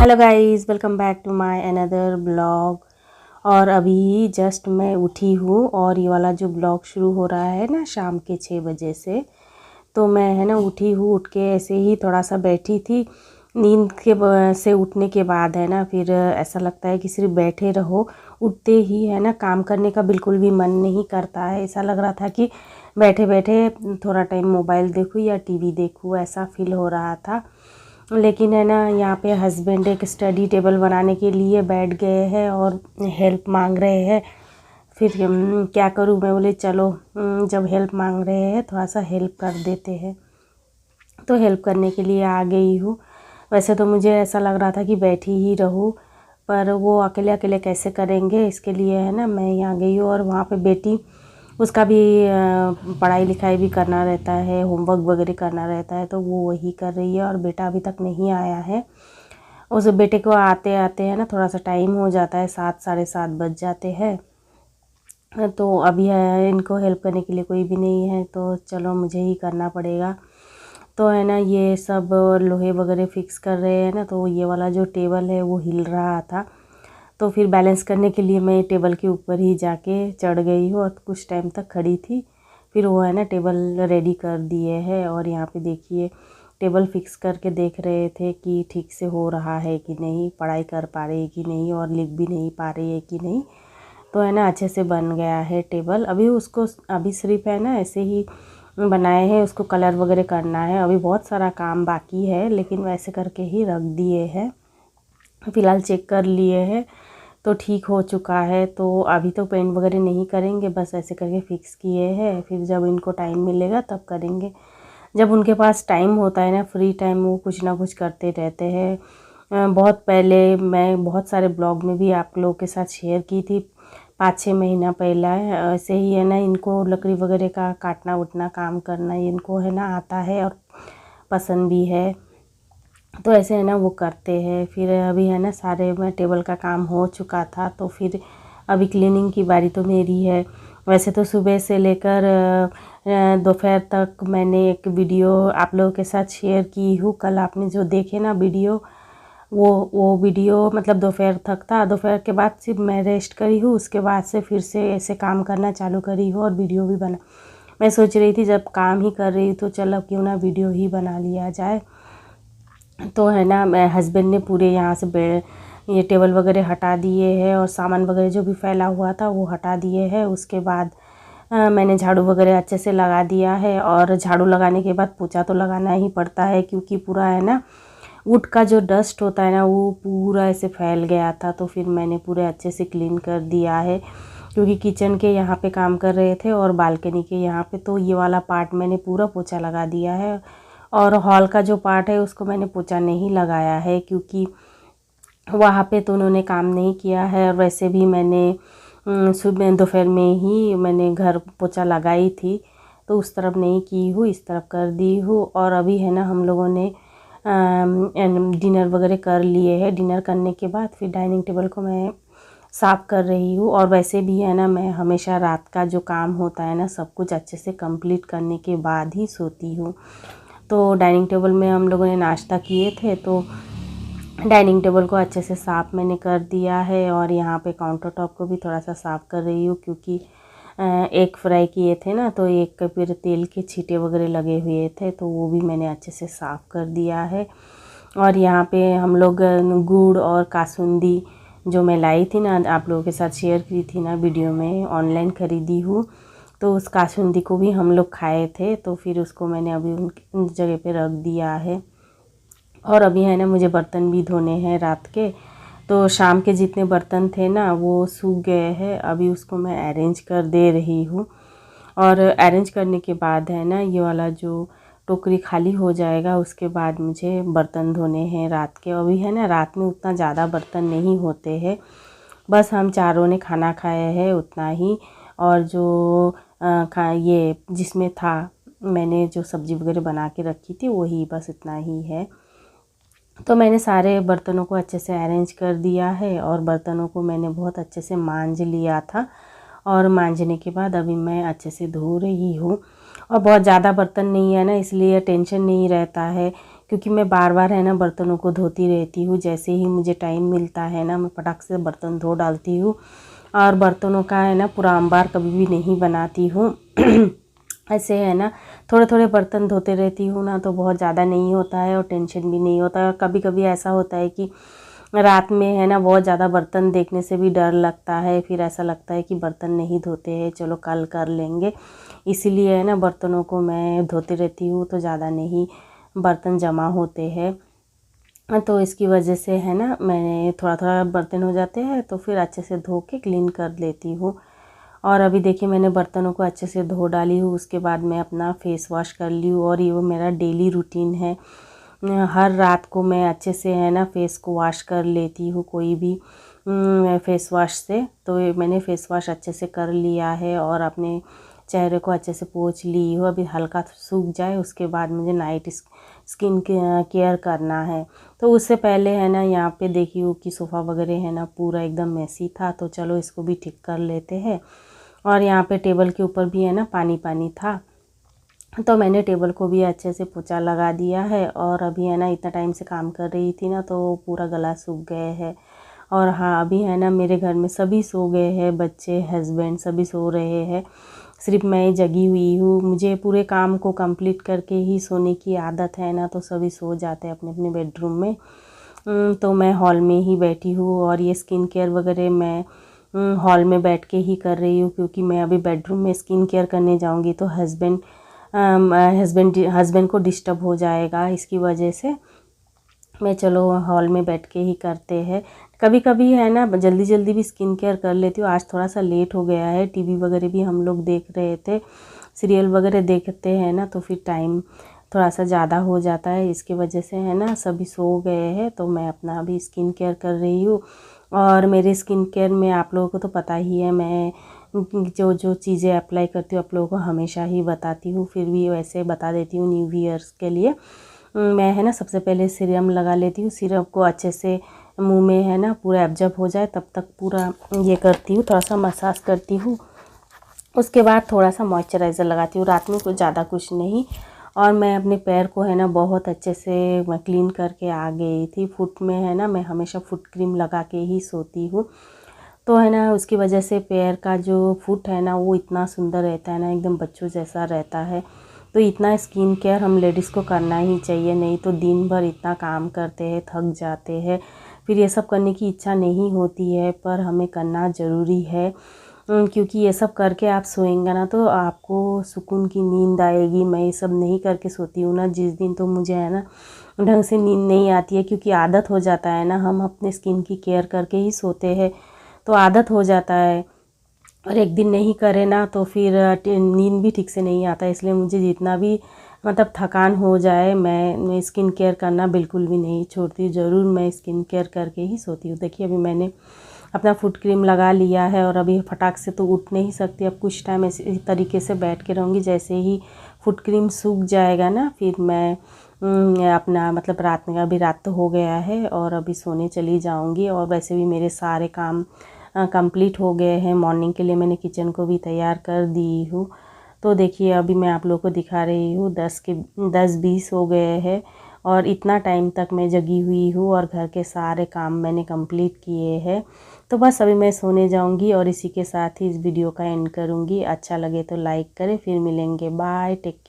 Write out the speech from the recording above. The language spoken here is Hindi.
Hello guys, welcome back to my another blog. और अभी जस्ट मैं उठी हूँ और ये वाला जो ब्लॉग शुरू हो रहा है ना शाम के 6 बजे से। तो मैं है ना उठी हूँ, उठ के ऐसे ही थोड़ा सा बैठी थी। नींद के से उठने के बाद है ना फिर ऐसा लगता है कि सिर्फ बैठे रहो। उठते ही है ना काम करने का बिल्कुल भी मन नहीं करता है। ऐसा लग रहा था कि बैठे बैठे थोड़ा टाइम मोबाइल देखूँ या टीवी देखूँ, ऐसा फील हो रहा था। लेकिन है ना यहाँ पे हस्बैंड एक स्टडी टेबल बनाने के लिए बैठ गए हैं और हेल्प मांग रहे हैं। फिर क्या करूँ, मैं बोले चलो जब हेल्प मांग रहे हैं थोड़ा सा हेल्प कर देते हैं। तो हेल्प करने के लिए आ गई हूँ। वैसे तो मुझे ऐसा लग रहा था कि बैठी ही रहूँ, पर वो अकेले अकेले कैसे करेंगे, इसके लिए है ना मैं यहाँ गई हूँ। और वहाँ पे बेटी, उसका भी पढ़ाई लिखाई भी करना रहता है, होमवर्क वगैरह करना रहता है, तो वो वही कर रही है। और बेटा अभी तक नहीं आया है। उस बेटे को आते आते है ना थोड़ा सा टाइम हो जाता है, 7 साढ़े 7 बज जाते हैं। तो अभी इनको हेल्प करने के लिए कोई भी नहीं है, तो चलो मुझे ही करना पड़ेगा। तो है ना ये सब लोहे वगैरह फिक्स कर रहे हैं ना, तो ये वाला जो टेबल है वो हिल रहा था। तो फिर बैलेंस करने के लिए मैं टेबल के ऊपर ही जाके चढ़ गई हूँ और कुछ टाइम तक खड़ी थी। फिर वो है ना टेबल रेडी कर दिए है। और यहाँ पे देखिए टेबल फिक्स करके देख रहे थे कि ठीक से हो रहा है कि नहीं, पढ़ाई कर पा रही है कि नहीं और लिख भी नहीं पा रही है कि नहीं। तो है ना अच्छे से बन गया है टेबल। अभी उसको अभी सिर्फ है ना ऐसे ही बनाए हैं, उसको कलर वगैरह करना है। अभी बहुत सारा काम बाकी है, लेकिन वैसे करके ही रख दिए हैं। फ़िलहाल चेक कर लिए हैं तो ठीक हो चुका है। तो अभी तो पेंट वगैरह नहीं करेंगे, बस ऐसे करके फ़िक्स किए हैं। फिर जब इनको टाइम मिलेगा तब करेंगे। जब उनके पास टाइम होता है ना, फ्री टाइम, वो कुछ ना कुछ करते रहते हैं। बहुत पहले मैं बहुत सारे ब्लॉग में भी आप लोगों के साथ शेयर की थी, 5-6 महीना पहला ऐसे ही है ना इनको लकड़ी वगैरह का काटना उटना काम करना इनको है ना आता है और पसंद भी है। तो ऐसे है ना वो करते हैं। फिर अभी है ना सारे में टेबल का काम हो चुका था, तो फिर अभी क्लीनिंग की बारी तो मेरी है। वैसे तो सुबह से लेकर दोपहर तक मैंने एक वीडियो आप लोगों के साथ शेयर की हूँ। कल आपने जो देखे ना वीडियो, वो वीडियो मतलब दोपहर तक था। दोपहर के बाद सिर्फ मैं रेस्ट करी हूँ, उसके बाद से फिर से ऐसे काम करना चालू करी हूँ और वीडियो भी बना। मैं सोच रही थी जब काम ही कर रही हूँ तो चलो क्यों ना वीडियो ही बना लिया जाए। तो है ना मैं हस्बैंड ने पूरे यहाँ से ये टेबल वगैरह हटा दिए हैं और सामान वगैरह जो भी फैला हुआ था वो हटा दिए हैं। उसके बाद मैंने झाड़ू वगैरह अच्छे से लगा दिया है। और झाड़ू लगाने के बाद पोछा तो लगाना ही पड़ता है, क्योंकि पूरा है ना वुड का जो डस्ट होता है ना वो पूरा ऐसे फैल गया था। तो फिर मैंने पूरे अच्छे से क्लीन कर दिया है, क्योंकि किचन के यहाँ पे काम कर रहे थे और बालकनी के यहाँ पे, तो ये वाला पार्ट मैंने पूरा पोछा लगा दिया है। और हॉल का जो पार्ट है उसको मैंने पोछा नहीं लगाया है, क्योंकि वहाँ पे तो उन्होंने काम नहीं किया है। और वैसे भी मैंने सुबह दोपहर में ही मैंने घर पोछा लगाई थी, तो उस तरफ नहीं की हूँ, इस तरफ कर दी हूँ। और अभी है ना हम लोगों ने डिनर वगैरह कर लिए हैं। डिनर करने के बाद फिर डाइनिंग टेबल को मैं साफ़ कर रही हूँ। और वैसे भी है ना मैं हमेशा रात का जो काम होता है ना सब कुछ अच्छे से कंप्लीट करने के बाद ही सोती हूँ। तो डाइनिंग टेबल में हम लोगों ने नाश्ता किए थे, तो डाइनिंग टेबल को अच्छे से साफ़ मैंने कर दिया है। और यहाँ पे काउंटर टॉप को भी थोड़ा सा साफ़ कर रही हूँ, क्योंकि एग फ्राई किए थे ना, तो एक का फिर तेल के छींटे वगैरह लगे हुए थे, तो वो भी मैंने अच्छे से साफ़ कर दिया है। और यहाँ पे हम लोग गुड़ और कासुंदी जो मैं लाई थी ना, आप लोगों के साथ शेयर की थी ना वीडियो में, ऑनलाइन ख़रीदी हूँ। तो उस कासुंदी को भी हम लोग खाए थे, तो फिर उसको मैंने अभी उन जगह पे रख दिया है। और अभी है ना मुझे बर्तन भी धोने हैं रात के, तो शाम के जितने बर्तन थे ना वो सूख गए हैं। अभी उसको मैं अरेंज कर दे रही हूँ। और अरेंज करने के बाद है ना ये वाला जो टोकरी खाली हो जाएगा, उसके बाद मुझे बर्तन धोने हैं रात के। अभी है ना रात में उतना ज़्यादा बर्तन नहीं होते हैं, बस हम चारों ने खाना खाया है उतना ही। और जो ये जिसमें था मैंने जो सब्ज़ी वगैरह बना के रखी थी वही, बस इतना ही है। तो मैंने सारे बर्तनों को अच्छे से अरेंज कर दिया है और बर्तनों को मैंने बहुत अच्छे से मांज लिया था। और मांजने के बाद अभी मैं अच्छे से धो रही हूँ। और बहुत ज़्यादा बर्तन नहीं है ना, इसलिए टेंशन नहीं रहता है, क्योंकि मैं बार बार है ना बर्तनों को धोती रहती हूँ। जैसे ही मुझे टाइम मिलता है ना, मैं फटाक से बर्तन धो डालती हूँ। और बर्तनों का है ना पूरा अंबार कभी भी नहीं बनाती हूँ। ऐसे है ना थोड़े थोड़े बर्तन धोते रहती हूँ ना, तो बहुत ज़्यादा नहीं होता है और टेंशन भी नहीं होता है। और कभी कभी ऐसा होता है कि रात में है ना बहुत ज़्यादा बर्तन देखने से भी डर लगता है, फिर ऐसा लगता है कि बर्तन नहीं धोते हैं, चलो कल कर लेंगे। इसीलिए है ना बर्तनों को मैं धोती रहती हूँ, तो ज़्यादा नहीं बर्तन जमा होते हैं। तो इसकी वजह से है ना मैंने थोड़ा थोड़ा बर्तन हो जाते हैं तो फिर अच्छे से धो के क्लीन कर लेती हूँ। और अभी देखिए मैंने बर्तनों को अच्छे से धो डाली हूँ, उसके बाद मैं अपना फेस वॉश कर ली हूँ। और ये वो मेरा डेली रूटीन है, हर रात को मैं अच्छे से है ना फेस को वॉश कर लेती हूँ कोई भी फेस वॉश से। तो मैंने फेस वॉश अच्छे से कर लिया है और अपने चेहरे को अच्छे से पोंछ ली हूँ। अभी हल्का सूख जाए उसके बाद मुझे नाइट स्किन केयर करना है। तो उससे पहले है ना यहाँ पे देखी हूँ कि सोफ़ा वगैरह है ना पूरा एकदम मैसी था, तो चलो इसको भी ठीक कर लेते हैं। और यहाँ पे टेबल के ऊपर भी है ना पानी पानी था, तो मैंने टेबल को भी अच्छे से पोंछा लगा दिया है। और अभी है ना इतना टाइम से काम कर रही थी ना, तो पूरा गला सूख गए है। और हाँ अभी है ना मेरे घर में सभी सो गए हैं, बच्चे हस्बैंड सभी सो रहे हैं, सिर्फ मैं जगी हुई हूँ। मुझे पूरे काम को कंप्लीट करके ही सोने की आदत है ना, तो सभी सो जाते हैं अपने अपने बेडरूम में। तो मैं हॉल में ही बैठी हूँ और ये स्किन केयर वगैरह मैं हॉल में बैठ के ही कर रही हूँ, क्योंकि मैं अभी बेडरूम में स्किन केयर करने जाऊँगी तो हस्बैंड को डिस्टर्ब हो जाएगा। इसकी वजह से मैं चलो हॉल में बैठ के ही करते हैं। कभी कभी है ना जल्दी जल्दी भी स्किन केयर कर लेती हूँ। आज थोड़ा सा लेट हो गया है, टीवी वगैरह भी हम लोग देख रहे थे, सीरियल वगैरह देखते हैं ना, तो फिर टाइम थोड़ा सा ज़्यादा हो जाता है। इसकी वजह से है ना सभी सो गए हैं, तो मैं अपना अभी स्किन केयर कर रही हूँ। और मेरे स्किन केयर में आप लोगों को तो पता ही है, मैं जो जो चीज़ें अप्लाई करती हूँ आप लोगों को हमेशा ही बताती हूँ, फिर भी वैसे बता देती हूँ न्यू ईयर्स के लिए। मैं है ना सबसे पहले सीरम लगा लेती हूँ। सीरम को अच्छे से मुंह में है ना पूरा एब्जॉर्ब हो जाए तब तक पूरा ये करती हूँ, थोड़ा सा मसाज करती हूँ। उसके बाद थोड़ा सा मॉइस्चराइज़र लगाती हूँ, रात में कुछ ज़्यादा कुछ नहीं। और मैं अपने पैर को है ना बहुत अच्छे से मैं क्लीन करके आ गई थी। फुट में है ना मैं हमेशा फुट क्रीम लगा के ही सोती हूँ, तो है ना उसकी वजह से पैर का जो फुट है ना वो इतना सुंदर रहता है ना, एकदम बच्चों जैसा रहता है। तो इतना स्किन केयर हम लेडीज़ को करना ही चाहिए, नहीं तो दिन भर इतना काम करते हैं, थक जाते हैं, फिर ये सब करने की इच्छा नहीं होती है, पर हमें करना ज़रूरी है। क्योंकि ये सब करके आप सोएंगे ना तो आपको सुकून की नींद आएगी। मैं ये सब नहीं करके सोती हूँ ना जिस दिन, तो मुझे है ना ढंग से नींद नहीं आती है, क्योंकि आदत हो जाता है ना, हम अपने स्किन की केयर करके ही सोते हैं, तो आदत हो जाता है। और एक दिन नहीं करे ना तो फिर नींद भी ठीक से नहीं आता है। इसलिए मुझे जितना भी मतलब थकान हो जाए, मैं स्किन केयर करना बिल्कुल भी नहीं छोड़ती, ज़रूर मैं स्किन केयर करके ही सोती हूँ। देखिए अभी मैंने अपना फुट क्रीम लगा लिया है और अभी फटाक से तो उठ नहीं सकती, अब कुछ टाइम इसी तरीके से बैठ के रहूँगी। जैसे ही फुट क्रीम सूख जाएगा ना, फिर मैं अपना मतलब रात में, अभी रात तो हो गया है और अभी सोने चली जाऊँगी। और वैसे भी मेरे सारे काम कंप्लीट हो गए हैं। मॉर्निंग के लिए मैंने किचन को भी तैयार कर दी हूँ। तो देखिए अभी मैं आप लोगों को दिखा रही हूँ 10-20 हो गए हैं और इतना टाइम तक मैं जगी हुई हूँ और घर के सारे काम मैंने कंप्लीट किए हैं। तो बस अभी मैं सोने जाऊँगी और इसी के साथ ही इस वीडियो का एंड करूँगी। अच्छा लगे तो लाइक करें, फिर मिलेंगे, बाय, टेक केयर।